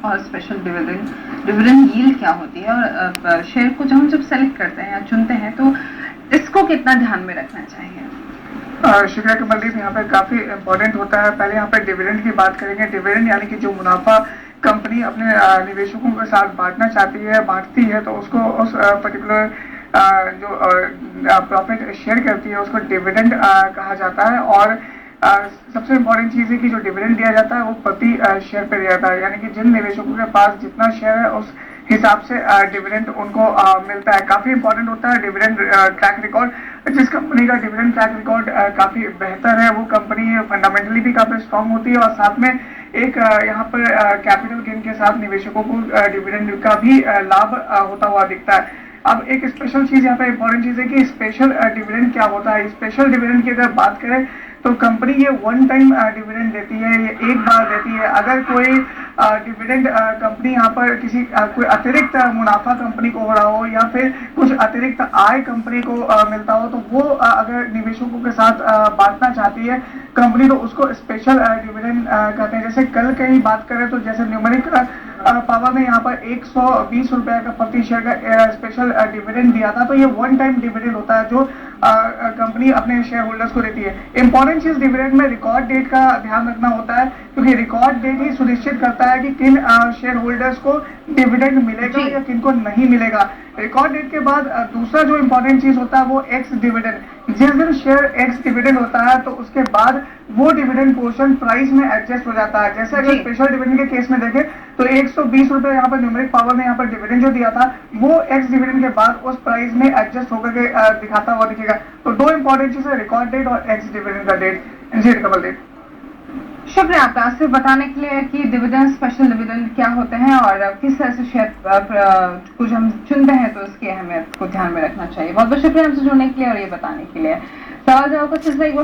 और special dividend dividend yield क्या होती है, और शेयर को जब सेलेक्ट करते हैं या चुनते हैं तो इसको कितना ध्यान में रखना चाहिए? शुक्रिया कमलदीप, यहाँ पे काफी इंपॉर्टेंट होता है। पहले यहाँ पे डिविडेंड की बात करेंगे। डिविडेंड यानी कि जो मुनाफा कंपनी अपने निवेशकों के साथ बांटती है, तो उसको उस पर्टिकुलर जो प्रॉफिट शेयर करती है उसको डिविडेंड कहा जाता है। और सबसे इम्पोर्टेंट चीज़ है कि जो डिविडेंड दिया जाता है वो प्रति शेयर पे दिया जाता है, यानी कि जिन निवेशकों के पास जितना शेयर है उस हिसाब से डिविडेंड उनको मिलता है। काफ़ी इंपॉर्टेंट होता है डिविडेंड ट्रैक रिकॉर्ड। जिस कंपनी का डिविडेंड ट्रैक रिकॉर्ड काफ़ी बेहतर है, वो कंपनी फंडामेंटली भी काफ़ी स्ट्रांग होती है, और साथ में एक यहाँ पर कैपिटल गेन के साथ निवेशकों को डिविडेंड का भी लाभ होता हुआ दिखता है। अब एक स्पेशल चीज़ यहाँ पे इंपॉर्टेंट चीज़ है कि स्पेशल डिविडेंड क्या होता है। स्पेशल डिविडेंड की अगर बात करें तो कंपनी ये वन टाइम डिविडेंड देती है, ये एक बार देती है। अगर कोई डिविडेंड कंपनी यहाँ पर किसी कोई अतिरिक्त मुनाफा कंपनी को हो रहा हो या फिर कुछ अतिरिक्त आय कंपनी को मिलता हो, तो वो अगर निवेशकों के साथ बांटना चाहती है कंपनी, तो उसको स्पेशल डिविडेंड कहते हैं। जैसे कल की बात करें तो जैसे न्यूमेरिक पावर ने यहाँ पर 120 रुपए का प्रति शेयर का स्पेशल डिविडेंड दिया था, तो ये वन टाइम डिविडेंड होता है जो कंपनी अपने शेयर होल्डर्स को देती है। इंपॉर्टेंट चीज डिविडेंड में रिकॉर्ड डेट का ध्यान रखना होता है, क्योंकि रिकॉर्ड डेट ही सुनिश्चित करता है कि किन शेयर होल्डर्स को डिविडेंड मिलेगा या किन को नहीं मिलेगा। रिकॉर्ड डेट के बाद दूसरा जो इंपॉर्टेंट चीज होता है वो एक्स डिविडेंड। जिस दिन शेयर एक्स डिविडेंड होता है तो उसके बाद वो डिविडेंड पोर्शन प्राइस में एडजस्ट हो जाता है। जैसे अगर स्पेशल डिविडेंड के केस में देखें तो 120 रुपए यहाँ पर न्यूमेरिक पावर ने यहाँ पर डिविडेंड जो दिया था वो एक्स डिविडेंड के बाद उस प्राइस में एडजस्ट होकर के दिखाता हुआ दिखेगा। तो दो इंपॉर्टेंट चीज है, रिकॉर्ड डेट और एक्स डिविडेंड का डेट। जी कमलदीप, शुक्रिया आपका सिर्फ बताने के लिए कि डिविडेंड स्पेशल डिविडेंड क्या होते हैं और किस तरह से शेयर कुछ हम चुनते हैं तो उसकी अहमियत को ध्यान में रखना चाहिए। बहुत बहुत शुक्रिया हमसे जुड़ने के लिए और ये बताने के लिए। सवाल जवाब का सिलसिला एक बार